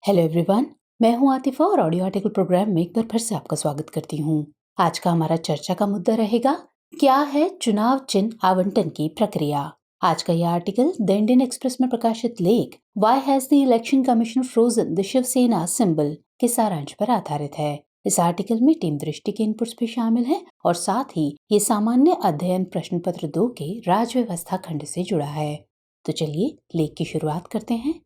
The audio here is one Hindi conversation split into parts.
हेलो एवरीवन, मैं हूं आतिफा और ऑडियो आर्टिकल प्रोग्राम में एक बार फिर से आपका स्वागत करती हूं। आज का हमारा चर्चा का मुद्दा रहेगा, क्या है चुनाव चिन्ह आवंटन की प्रक्रिया। आज का यह आर्टिकल द इंडियन एक्सप्रेस में प्रकाशित लेख why has the election commission frozen the Shiv Sena symbol के सारांश पर आधारित है। इस आर्टिकल में टीम दृष्टि के इनपुट्स भी शामिल हैं और साथ ही ये सामान्य अध्ययन प्रश्न पत्र 2 के राज्य व्यवस्था खंड से जुड़ा है। तो चलिए लेख की शुरुआत करते हैं।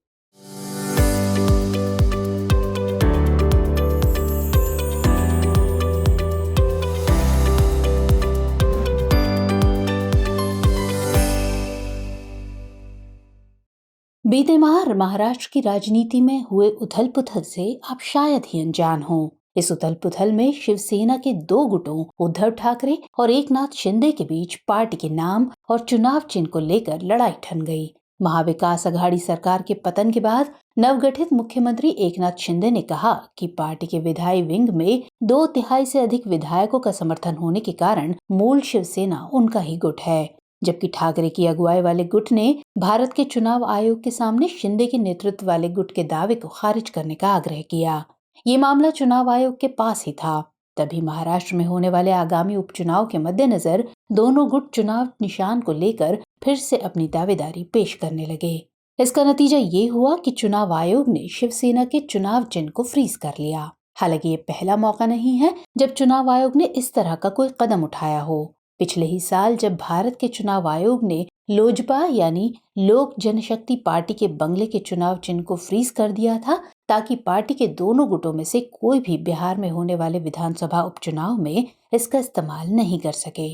बीते माह महाराष्ट्र की राजनीति में हुए उथल पुथल से आप शायद ही अनजान हो। इस उथल पुथल में शिवसेना के दो गुटों उद्धव ठाकरे और एकनाथ शिंदे के बीच पार्टी के नाम और चुनाव चिन्ह को लेकर लड़ाई ठन गई। महाविकास अघाड़ी सरकार के पतन के बाद नवगठित मुख्यमंत्री एकनाथ शिंदे ने कहा कि पार्टी के विधायी विंग में 2/3 से अधिक विधायकों का समर्थन होने के कारण मूल शिवसेना उनका ही गुट है, जबकि ठाकरे की अगुवाई वाले गुट ने भारत के चुनाव आयोग के सामने शिंदे के नेतृत्व वाले गुट के दावे को खारिज करने का आग्रह किया। ये मामला चुनाव आयोग के पास ही था। तभी महाराष्ट्र में होने वाले आगामी उपचुनाव के मद्देनजर दोनों गुट चुनाव निशान को लेकर फिर से अपनी दावेदारी पेश करने लगे। इसका नतीजा ये हुआ कि चुनाव आयोग ने शिवसेना के चुनाव चिन्ह को फ्रीज कर लिया। हालांकि ये पहला मौका नहीं है जब चुनाव आयोग ने इस तरह का कोई कदम उठाया हो। पिछले ही साल जब भारत के चुनाव आयोग ने लोजपा यानी लोक जनशक्ति पार्टी के बंगले के चुनाव चिन्ह को फ्रीज कर दिया था, ताकि पार्टी के दोनों गुटों में से कोई भी बिहार में होने वाले विधानसभा उपचुनाव में इसका इस्तेमाल नहीं कर सके।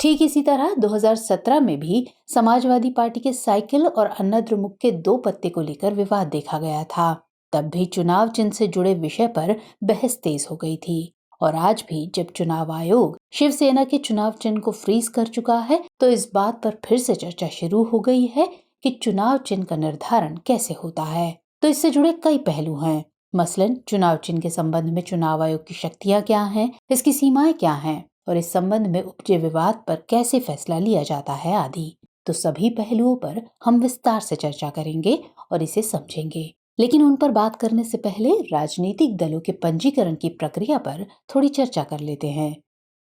ठीक इसी तरह 2017 में भी समाजवादी पार्टी के साइकिल और अन्नाद्रमुक के 2 पत्ते को लेकर विवाद देखा गया था। तब भी चुनाव चिन्ह से जुड़े विषय पर बहस तेज हो गई थी। और आज भी जब चुनाव आयोग शिवसेना के चुनाव चिन्ह को फ्रीज कर चुका है, तो इस बात पर फिर से चर्चा शुरू हो गई है कि चुनाव चिन्ह का निर्धारण कैसे होता है। तो इससे जुड़े कई पहलू हैं। मसलन चुनाव चिन्ह के संबंध में चुनाव आयोग की शक्तियां क्या हैं, इसकी सीमाएं क्या हैं और इस संबंध में उपजे विवाद पर कैसे फैसला लिया जाता है आदि। तो सभी पहलुओं पर हम विस्तार से चर्चा करेंगे और इसे समझेंगे। लेकिन उन पर बात करने से पहले राजनीतिक दलों के पंजीकरण की प्रक्रिया पर थोड़ी चर्चा कर लेते हैं।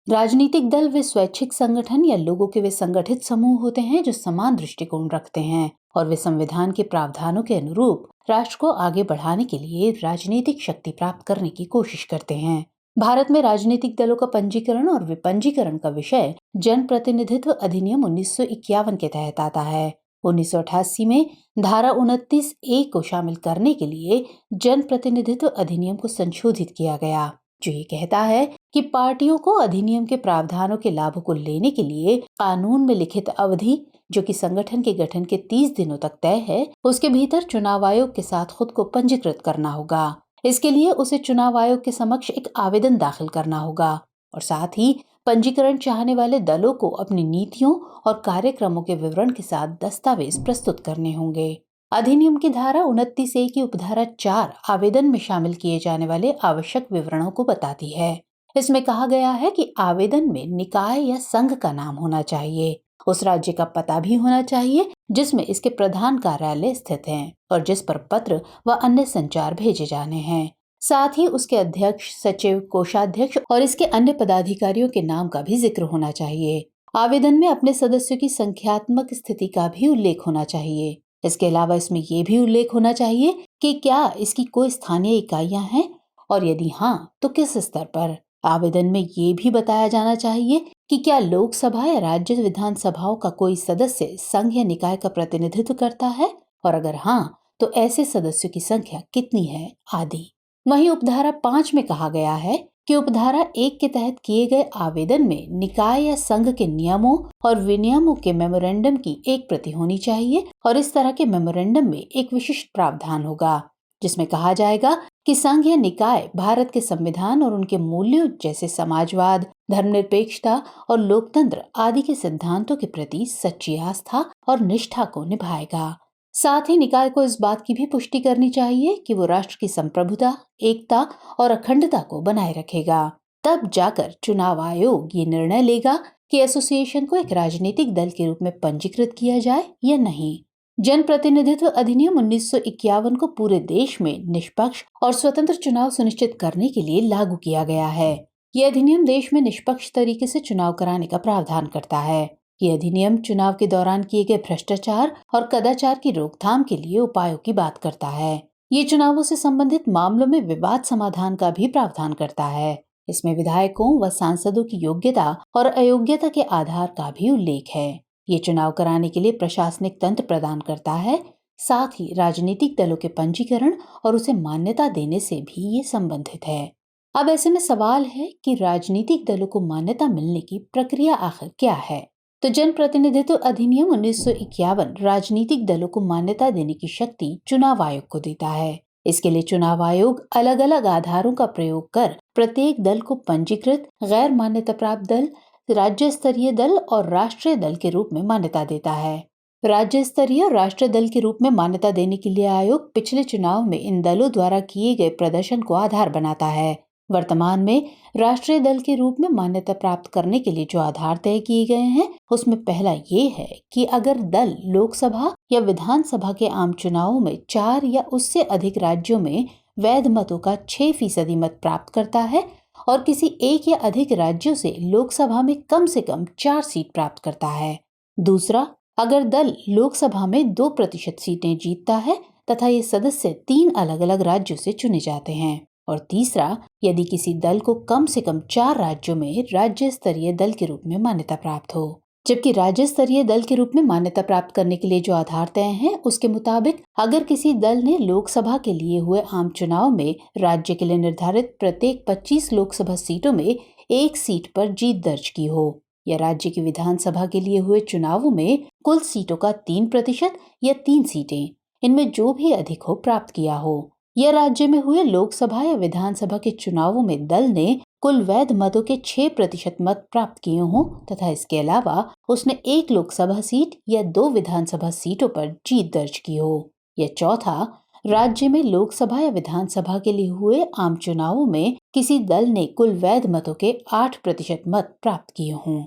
राजनीतिक दल वे स्वैच्छिक संगठन या लोगों के वे संगठित समूह होते हैं जो समान दृष्टिकोण रखते हैं और वे संविधान के प्रावधानों के अनुरूप राष्ट्र को आगे बढ़ाने के लिए राजनीतिक शक्ति प्राप्त करने की कोशिश करते हैं। भारत में राजनीतिक दलों का पंजीकरण और विपंजीकरण का विषय जन प्रतिनिधित्व अधिनियम 1951 के तहत आता है। 1988 में धारा 29A को शामिल करने के लिए जन प्रतिनिधित्व अधिनियम को संशोधित किया गया, जो ये कहता है कि पार्टियों को अधिनियम के प्रावधानों के लाभों को लेने के लिए कानून में लिखित अवधि, जो कि संगठन के गठन के 30 दिनों तक तय है, उसके भीतर चुनाव आयोग के साथ खुद को पंजीकृत करना होगा। इसके लिए उसे चुनाव आयोग के समक्ष एक आवेदन दाखिल करना होगा और साथ ही पंजीकरण चाहने वाले दलों को अपनी नीतियों और कार्यक्रमों के विवरण के साथ दस्तावेज प्रस्तुत करने होंगे। अधिनियम की धारा 29A की उपधारा 4 आवेदन में शामिल किए जाने वाले आवश्यक विवरणों को बताती है। इसमें कहा गया है कि आवेदन में निकाय या संघ का नाम होना चाहिए, उस राज्य का पता भी होना चाहिए जिसमें इसके प्रधान कार्यालय स्थित हैं और जिस पर पत्र व अन्य संचार भेजे जाने हैं। साथ ही उसके अध्यक्ष, सचिव, कोषाध्यक्ष और इसके अन्य पदाधिकारियों के नाम का भी जिक्र होना चाहिए। आवेदन में अपने सदस्यों की संख्यात्मक स्थिति का भी उल्लेख होना चाहिए। इसके अलावा इसमें ये भी उल्लेख होना चाहिए कि क्या इसकी कोई स्थानीय इकाइयां हैं और यदि हाँ तो किस स्तर पर। आवेदन में ये भी बताया जाना चाहिए कि क्या लोकसभा या राज्य विधानसभाओं का कोई सदस्य संघ या निकाय का प्रतिनिधित्व करता है और अगर हाँ तो ऐसे सदस्यों की संख्या कितनी है आदि। वहीं उपधारा 5 में कहा गया है कि उपधारा 1 के तहत किए गए आवेदन में निकाय या संघ के नियमों और विनियमों के मेमोरेंडम की एक प्रति होनी चाहिए और इस तरह के मेमोरेंडम में एक विशिष्ट प्रावधान होगा जिसमें कहा जाएगा कि संघ या निकाय भारत के संविधान और उनके मूल्यों जैसे समाजवाद, धर्मनिरपेक्षता और लोकतंत्र आदि के सिद्धांतों के प्रति सच्ची आस्था और निष्ठा को निभाएगा। साथ ही निकाय को इस बात की भी पुष्टि करनी चाहिए कि वो राष्ट्र की संप्रभुता, एकता और अखंडता को बनाए रखेगा। तब जाकर चुनाव आयोग ये निर्णय लेगा कि एसोसिएशन को एक राजनीतिक दल के रूप में पंजीकृत किया जाए या नहीं। जन प्रतिनिधित्व अधिनियम 1951 को पूरे देश में निष्पक्ष और स्वतंत्र चुनाव सुनिश्चित करने के लिए लागू किया गया है। ये अधिनियम देश में निष्पक्ष तरीके से चुनाव कराने का प्रावधान करता है। ये अधिनियम चुनाव के दौरान किए गए भ्रष्टाचार और कदाचार की रोकथाम के लिए उपायों की बात करता है। ये चुनावों से संबंधित मामलों में विवाद समाधान का भी प्रावधान करता है। इसमें विधायकों व सांसदों की योग्यता और अयोग्यता के आधार का भी उल्लेख है। ये चुनाव कराने के लिए प्रशासनिक तंत्र प्रदान करता है। साथ ही राजनीतिक दलों के पंजीकरण और उसे मान्यता देने से भी ये संबंधित है। अब ऐसे में सवाल है कि राजनीतिक दलों को मान्यता मिलने की प्रक्रिया आखिर क्या है। तो जन प्रतिनिधित्व अधिनियम 1951 राजनीतिक दलों को मान्यता देने की शक्ति चुनाव आयोग को देता है। इसके लिए चुनाव आयोग अलग अलग आधारों का प्रयोग कर प्रत्येक दल को पंजीकृत, गैर मान्यता प्राप्त दल, राज्य स्तरीय दल और राष्ट्रीय दल के रूप में मान्यता देता है। राज्य स्तरीय और राष्ट्रीय दल के रूप में मान्यता देने के लिए आयोग पिछले चुनाव में इन दलों द्वारा किए गए प्रदर्शन को आधार बनाता है। वर्तमान में राष्ट्रीय दल के रूप में मान्यता प्राप्त करने के लिए जो आधार तय किए गए हैं, उसमें पहला ये है कि अगर दल लोकसभा या विधानसभा के आम चुनावों में 4 या उससे अधिक राज्यों में वैध मतों का 6% मत प्राप्त करता है और किसी एक या अधिक राज्यों से लोकसभा में कम से कम 4 सीट प्राप्त करता है। दूसरा, अगर दल लोकसभा में 2% सीटें जीतता है तथा ये सदस्य 3 अलग अलग राज्यों से चुने जाते हैं। और तीसरा, यदि किसी दल को कम से कम 4 राज्यों में राज्य स्तरीय दल के रूप में मान्यता प्राप्त हो। जबकि राज्य स्तरीय दल के रूप में मान्यता प्राप्त करने के लिए जो आधार तय हैं, उसके मुताबिक अगर किसी दल ने लोकसभा के लिए हुए आम चुनाव में राज्य के लिए निर्धारित प्रत्येक 25 लोकसभा सीटों में 1 सीट पर जीत दर्ज की हो, या राज्य की विधानसभा के लिए हुए चुनावों में कुल सीटों का 3% या 3 सीटें इनमें जो भी अधिक हो प्राप्त किया हो, या राज्य में हुए लोकसभा या विधानसभा के चुनावों में दल ने कुल वैध मतों के 6% मत प्राप्त किए हों तथा इसके अलावा उसने 1 लोकसभा सीट या 2 विधानसभा सीटों पर जीत दर्ज की हो। या चौथा, राज्य में लोकसभा या विधानसभा के लिए हुए आम चुनावों में किसी दल ने कुल वैध मतों के 8% मत प्राप्त किए हों।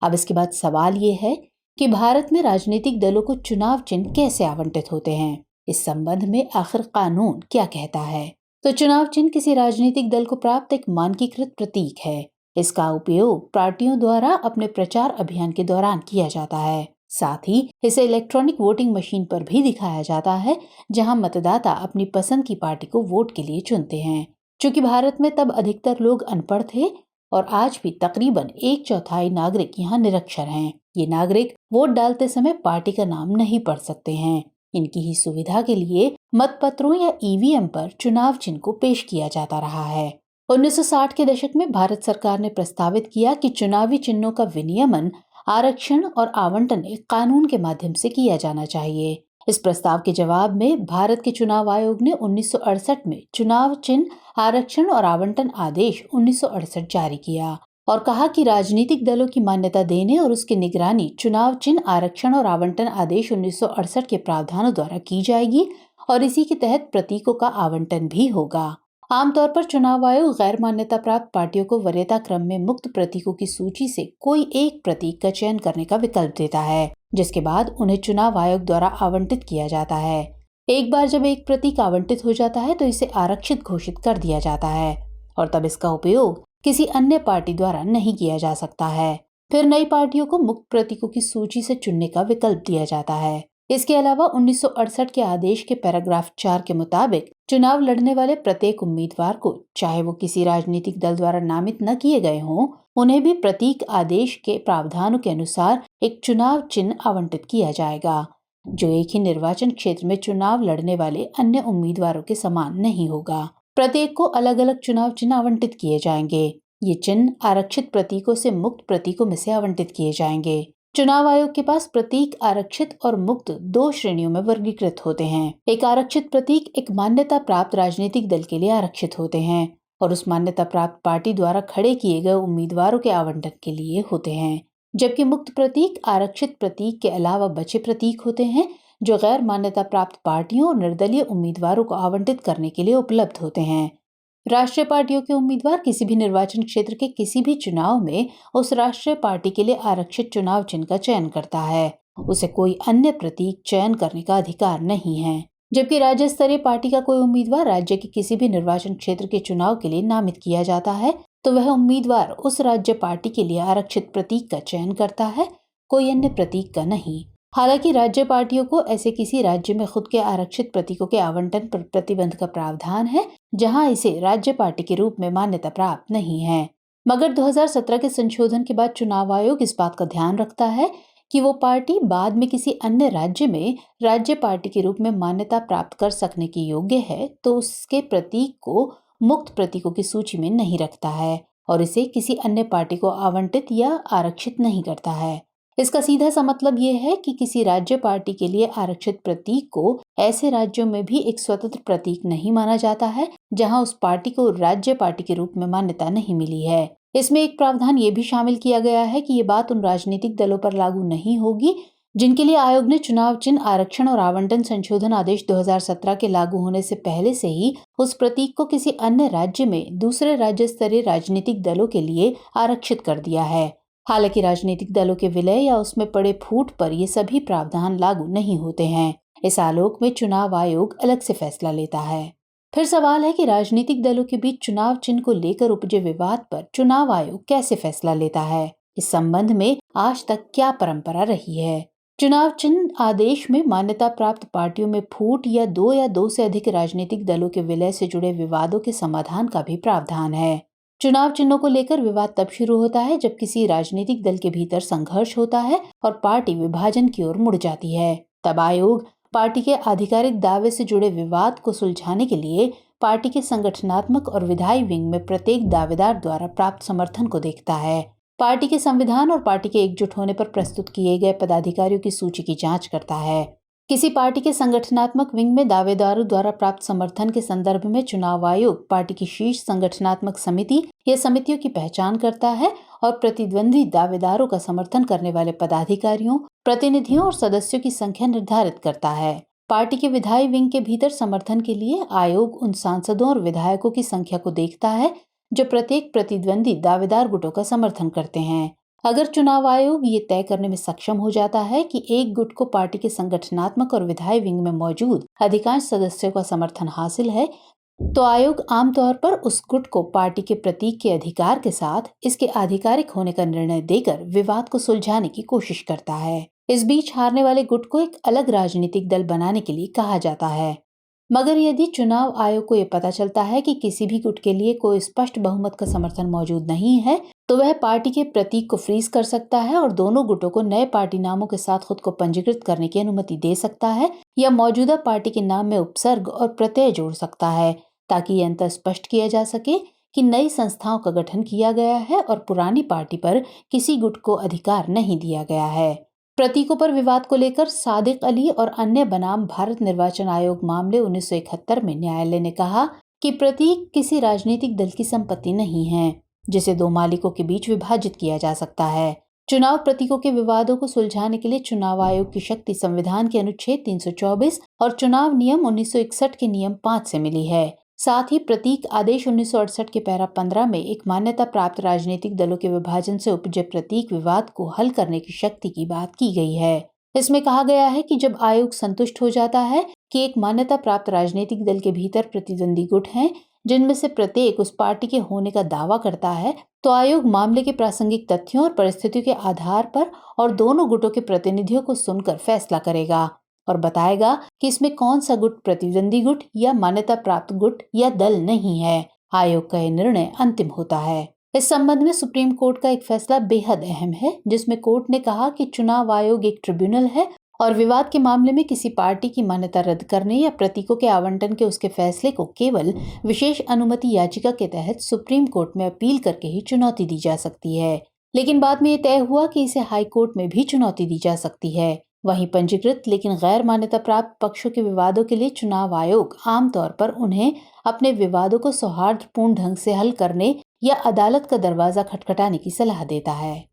अब इसके बाद सवाल ये है कि भारत में राजनीतिक दलों को चुनाव चिन्ह कैसे आवंटित होते हैं। इस संबंध में आखिर कानून क्या कहता है। तो चुनाव चिन्ह किसी राजनीतिक दल को प्राप्त एक मानकीकृत प्रतीक है। इसका उपयोग पार्टियों द्वारा अपने प्रचार अभियान के दौरान किया जाता है। साथ ही इसे इलेक्ट्रॉनिक वोटिंग मशीन पर भी दिखाया जाता है, जहां मतदाता अपनी पसंद की पार्टी को वोट के लिए चुनते हैं। चूंकि भारत में तब अधिकतर लोग अनपढ़ थे और आज भी तकरीबन 1/4 नागरिक यहाँ निरक्षर हैं। ये नागरिक वोट डालते समय पार्टी का नाम नहीं पढ़ सकते हैं। इनकी ही सुविधा के लिए मतपत्रों या ईवीएम पर चुनाव चिन्ह को पेश किया जाता रहा है। 1960 के दशक में भारत सरकार ने प्रस्तावित किया कि चुनावी चिन्हों का विनियमन, आरक्षण और आवंटन एक कानून के माध्यम से किया जाना चाहिए। इस प्रस्ताव के जवाब में भारत के चुनाव आयोग ने 1968 में चुनाव चिन्ह, आरक्षण और आवंटन आदेश 1968 जारी किया और कहा कि राजनीतिक दलों की मान्यता देने और उसकी निगरानी चुनाव चिन्ह, आरक्षण और आवंटन आदेश 1968 के प्रावधानों द्वारा की जाएगी और इसी के तहत प्रतीकों का आवंटन भी होगा। आमतौर पर चुनाव आयोग गैर मान्यता प्राप्त पार्टियों को वरीयता क्रम में मुक्त प्रतीकों की सूची से कोई एक प्रतीक का चयन करने का विकल्प देता है, जिसके बाद उन्हें चुनाव आयोग द्वारा आवंटित किया जाता है। एक बार जब एक प्रतीक आवंटित हो जाता है तो इसे आरक्षित घोषित कर दिया जाता है और तब इसका उपयोग किसी अन्य पार्टी द्वारा नहीं किया जा सकता है। फिर नई पार्टियों को मुक्त प्रतीकों की सूची से चुनने का विकल्प दिया जाता है। इसके अलावा 1968 के आदेश के पैराग्राफ 4 के मुताबिक चुनाव लड़ने वाले प्रत्येक उम्मीदवार को, चाहे वो किसी राजनीतिक दल द्वारा नामित न किए गए हों, उन्हें भी प्रतीक आदेश के प्रावधानों के अनुसार एक चुनाव चिन्ह आवंटित किया जाएगा, जो एक ही निर्वाचन क्षेत्र में चुनाव लड़ने वाले अन्य उम्मीदवारों के समान नहीं होगा। प्रत्येक को अलग अलग चुनाव चिन्ह आवंटित किए जाएंगे। ये चिन्ह आरक्षित प्रतीकों से मुक्त प्रतीकों में से आवंटित किए जाएंगे। चुनाव आयोग के पास प्रतीक आरक्षित और मुक्त 2 श्रेणियों में वर्गीकृत होते हैं। एक आरक्षित प्रतीक एक मान्यता प्राप्त राजनीतिक दल के लिए आरक्षित होते हैं और उस मान्यता प्राप्त पार्टी द्वारा खड़े किए गए उम्मीदवारों के आवंटन के लिए होते हैं, जबकि मुक्त प्रतीक आरक्षित प्रतीक के अलावा बचे प्रतीक होते हैं, जो गैर मान्यता प्राप्त पार्टियों और निर्दलीय उम्मीदवारों को आवंटित करने के लिए उपलब्ध होते हैं। राष्ट्रीय पार्टियों के उम्मीदवार किसी भी निर्वाचन क्षेत्र के किसी भी चुनाव में उस राष्ट्रीय पार्टी के लिए आरक्षित चुनाव चिन्ह का चयन करता है उसे कोई अन्य प्रतीक चयन करने का अधिकार नहीं है। जबकि राज्य स्तरीय पार्टी का कोई उम्मीदवार राज्य के किसी भी निर्वाचन क्षेत्र के चुनाव के लिए नामित किया जाता है तो वह उम्मीदवार उस राज्य पार्टी के लिए आरक्षित प्रतीक का चयन करता है, कोई अन्य प्रतीक का नहीं। हालांकि राज्य पार्टियों को ऐसे किसी राज्य में खुद के आरक्षित प्रतीकों के आवंटन पर प्रतिबंध का प्रावधान है जहां इसे राज्य पार्टी के रूप में मान्यता प्राप्त नहीं है। मगर 2017 के संशोधन के बाद चुनाव आयोग इस बात का ध्यान रखता है कि वो पार्टी बाद में किसी अन्य राज्य में राज्य पार्टी के रूप में मान्यता प्राप्त कर सकने के योग्य है तो उसके प्रतीक को मुक्त प्रतीकों की सूची में नहीं रखता है और इसे किसी अन्य पार्टी को आवंटित या आरक्षित नहीं करता है। इसका सीधा सा मतलब ये है कि किसी राज्य पार्टी के लिए आरक्षित प्रतीक को ऐसे राज्यों में भी एक स्वतंत्र प्रतीक नहीं माना जाता है जहां उस पार्टी को राज्य पार्टी के रूप में मान्यता नहीं मिली है। इसमें एक प्रावधान ये भी शामिल किया गया है कि ये बात उन राजनीतिक दलों पर लागू नहीं होगी जिनके लिए आयोग ने चुनाव चिन्ह आरक्षण और आवंटन संशोधन आदेश 2017 के लागू होने से पहले से ही उस प्रतीक को किसी अन्य राज्य में दूसरे राज्य स्तरीय राजनीतिक दलों के लिए आरक्षित कर दिया है। हालांकि राजनीतिक दलों के विलय या उसमें पड़े फूट पर ये सभी प्रावधान लागू नहीं होते हैं। इस आलोक में चुनाव आयोग अलग से फैसला लेता है। फिर सवाल है कि राजनीतिक दलों के बीच चुनाव चिन्ह को लेकर उपजे विवाद पर चुनाव आयोग कैसे फैसला लेता है। इस संबंध में आज तक क्या परंपरा रही है। चुनाव चिन्ह आदेश में मान्यता प्राप्त पार्टियों में फूट या दो से अधिक राजनीतिक दलों के विलय से जुड़े विवादों के समाधान का भी प्रावधान है। चुनाव चिन्हों को लेकर विवाद तब शुरू होता है जब किसी राजनीतिक दल के भीतर संघर्ष होता है और पार्टी विभाजन की ओर मुड़ जाती है। तब आयोग पार्टी के आधिकारिक दावे से जुड़े विवाद को सुलझाने के लिए पार्टी के संगठनात्मक और विधायी विंग में प्रत्येक दावेदार द्वारा प्राप्त समर्थन को देखता है। पार्टी के संविधान और पार्टी के एकजुट होने पर प्रस्तुत किए गए पदाधिकारियों की सूची की जांच करता है। किसी पार्टी के संगठनात्मक विंग में दावेदारों द्वारा प्राप्त समर्थन के संदर्भ में चुनाव आयोग पार्टी की शीर्ष संगठनात्मक समिति या समितियों की पहचान करता है और प्रतिद्वंदी दावेदारों का समर्थन करने वाले पदाधिकारियों, प्रतिनिधियों और सदस्यों की संख्या निर्धारित करता है। पार्टी के विधायी विंग के भीतर समर्थन के लिए आयोग उन सांसदों और विधायकों की संख्या को देखता है जो प्रत्येक प्रतिद्वंदी दावेदार गुटों का समर्थन करते हैं। अगर चुनाव आयोग ये तय करने में सक्षम हो जाता है कि एक गुट को पार्टी के संगठनात्मक और विधायी विंग में मौजूद अधिकांश सदस्यों का समर्थन हासिल है तो आयोग आमतौर पर उस गुट को पार्टी के प्रतीक के अधिकार के साथ इसके आधिकारिक होने का निर्णय देकर विवाद को सुलझाने की कोशिश करता है। इस बीच हारने वाले गुट को एक अलग राजनीतिक दल बनाने के लिए कहा जाता है। मगर यदि चुनाव आयोग को ये पता चलता है कि किसी भी गुट के लिए कोई स्पष्ट बहुमत का समर्थन मौजूद नहीं है तो वह पार्टी के प्रतीक को फ्रीज कर सकता है और दोनों गुटों को नए पार्टी नामों के साथ खुद को पंजीकृत करने की अनुमति दे सकता है या मौजूदा पार्टी के नाम में उपसर्ग और प्रत्यय जोड़ सकता है ताकि ये अंतर स्पष्ट किया जा सके कि नई संस्थाओं का गठन किया गया है और पुरानी पार्टी पर किसी गुट को अधिकार नहीं दिया गया है। प्रतीकों पर विवाद को लेकर सादिक अली और अन्य बनाम भारत निर्वाचन आयोग मामले 1971 में न्यायालय ने कहा कि प्रतीक किसी राजनीतिक दल की संपत्ति नहीं है जिसे दो मालिकों के बीच विभाजित किया जा सकता है। चुनाव प्रतीकों के विवादों को सुलझाने के लिए चुनाव आयोग की शक्ति संविधान के अनुच्छेद 324 और चुनाव नियम 1961 के नियम 5 से मिली है। साथ ही प्रतीक आदेश 1968 के पैरा 15 में एक मान्यता प्राप्त राजनीतिक दलों के विभाजन से उपजे प्रतीक विवाद को हल करने की शक्ति की बात की गई है। इसमें कहा गया है कि जब आयोग संतुष्ट हो जाता है कि एक मान्यता प्राप्त राजनीतिक दल के भीतर प्रतिद्वंदी गुट हैं जिनमें से प्रत्येक उस पार्टी के होने का दावा करता है तो आयोग मामले के प्रासंगिक तथ्यों और परिस्थितियों के आधार पर और दोनों गुटों के प्रतिनिधियों को सुनकर फैसला करेगा और बताएगा कि इसमें कौन सा गुट प्रतिद्वंदी गुट या मान्यता प्राप्त गुट या दल नहीं है। आयोग का यह निर्णय अंतिम होता है। इस संबंध में सुप्रीम कोर्ट का एक फैसला बेहद अहम है जिसमें कोर्ट ने कहा कि चुनाव आयोग एक ट्रिब्यूनल है और विवाद के मामले में किसी पार्टी की मान्यता रद्द करने या प्रतीकों के आवंटन के उसके फैसले को केवल विशेष अनुमति याचिका के तहत सुप्रीम कोर्ट में अपील करके ही चुनौती दी जा सकती है। लेकिन बाद में ये तय हुआ कि इसे हाई कोर्ट में भी चुनौती दी जा सकती है। वहीं पंजीकृत लेकिन गैर मान्यता प्राप्त पक्षों के विवादों के लिए चुनाव आयोग आमतौर पर उन्हें अपने विवादों को सौहार्दपूर्ण ढंग से हल करने या अदालत का दरवाजा खटखटाने की सलाह देता है।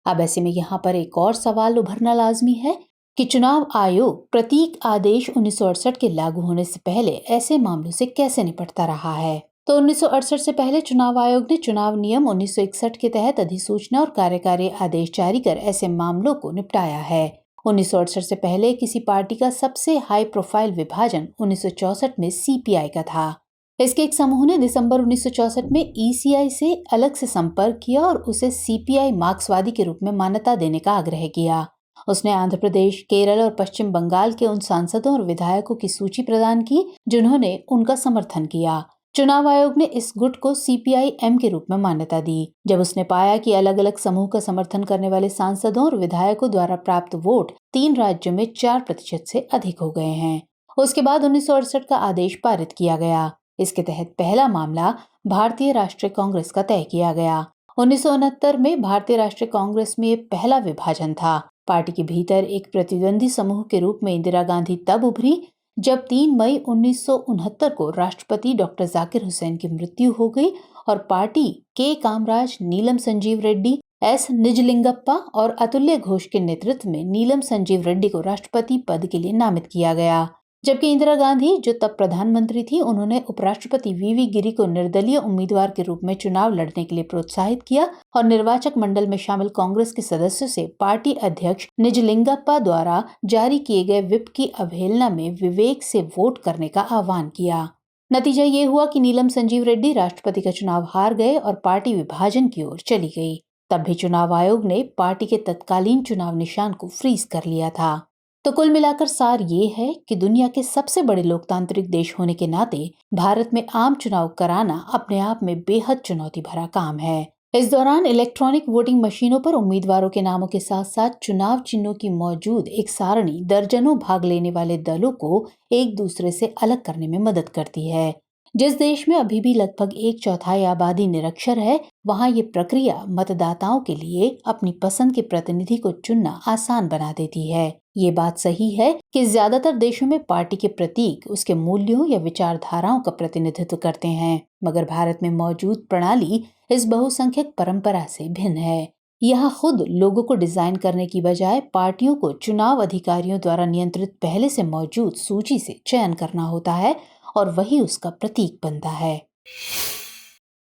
अब ऐसे में यहाँ पर एक और सवाल उभरना लाजमी है कि चुनाव आयोग प्रतीक आदेश 1968 के लागू होने से पहले ऐसे मामलों से कैसे निपटता रहा है। तो 1968 से पहले चुनाव आयोग ने चुनाव नियम 1961 के तहत अधिसूचना और कार्यकारी आदेश जारी कर ऐसे मामलों को निपटाया है। 1968 से पहले किसी पार्टी का सबसे हाई प्रोफाइल विभाजन 1964 में सीपीआई का था। इसके एक समूह ने दिसंबर 1964 में ईसीआई से अलग से संपर्क किया और उसे सीपीआई मार्क्सवादी के रूप में मान्यता देने का आग्रह किया। उसने आंध्र प्रदेश, केरल और पश्चिम बंगाल के उन सांसदों और विधायकों की सूची प्रदान की जिन्होंने उनका समर्थन किया। चुनाव आयोग ने इस गुट को सीपीआई एम के रूप में मान्यता दी जब उसने पाया कि अलग अलग समूह का समर्थन करने वाले सांसदों और विधायकों द्वारा प्राप्त वोट 3 राज्यों में 4% से अधिक हो गए हैं। उसके बाद 1968 का आदेश पारित किया गया। इसके तहत पहला मामला भारतीय राष्ट्रीय कांग्रेस का तय किया गया। 1969 में भारतीय राष्ट्रीय कांग्रेस में ये पहला विभाजन था। पार्टी के भीतर एक प्रतिद्वंदी समूह के रूप में इंदिरा गांधी तब उभरी जब 3 मई 1969 को राष्ट्रपति डॉक्टर जाकिर हुसैन की मृत्यु हो गई और पार्टी के कामराज, नीलम संजीव रेड्डी, एस निजलिंगप्पा और अतुल्य घोष के नेतृत्व में नीलम संजीव रेड्डी को राष्ट्रपति पद के लिए नामित किया गया। जबकि इंदिरा गांधी, जो तब प्रधानमंत्री थी, उन्होंने उपराष्ट्रपति वीवी गिरी को निर्दलीय उम्मीदवार के रूप में चुनाव लड़ने के लिए प्रोत्साहित किया और निर्वाचक मंडल में शामिल कांग्रेस के सदस्यों से पार्टी अध्यक्ष निजलिंगप्पा द्वारा जारी किए गए व्हिप की अवहेलना में विवेक से वोट करने का आह्वान किया। नतीजा ये हुआ कि नीलम संजीव रेड्डी राष्ट्रपति का चुनाव हार गए और पार्टी विभाजन की ओर चली गई। तब भी चुनाव आयोग ने पार्टी के तत्कालीन चुनाव निशान को फ्रीज कर लिया था। तो कुल मिलाकर सार ये है कि दुनिया के सबसे बड़े लोकतांत्रिक देश होने के नाते भारत में आम चुनाव कराना अपने आप में बेहद चुनौती भरा काम है। इस दौरान इलेक्ट्रॉनिक वोटिंग मशीनों पर उम्मीदवारों के नामों के साथ साथ चुनाव चिन्हों की मौजूद एक सारणी दर्जनों भाग लेने वाले दलों को एक दूसरे से अलग करने में मदद करती है। जिस देश में अभी भी लगभग 1/4 आबादी निरक्षर है, वहाँ ये प्रक्रिया मतदाताओं के लिए अपनी पसंद के प्रतिनिधि को चुनना आसान बना देती है। ये बात सही है कि ज्यादातर देशों में पार्टी के प्रतीक उसके मूल्यों या विचारधाराओं का प्रतिनिधित्व करते हैं, मगर भारत में मौजूद प्रणाली इस बहुसंख्यक परंपरा से भिन्न है। यहाँ खुद लोगों को डिजाइन करने की बजाय पार्टियों को चुनाव अधिकारियों द्वारा नियंत्रित पहले से मौजूद सूची से चयन करना होता है और वही उसका प्रतीक बनता है।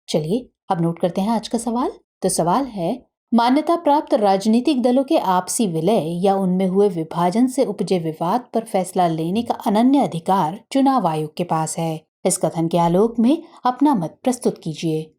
चलिए अब नोट करते हैं आज का सवाल। तो सवाल है, मान्यता प्राप्त राजनीतिक दलों के आपसी विलय या उनमें हुए विभाजन से उपजे विवाद पर फैसला लेने का अनन्य अधिकार चुनाव आयोग के पास है। इस कथन के आलोक में अपना मत प्रस्तुत कीजिए।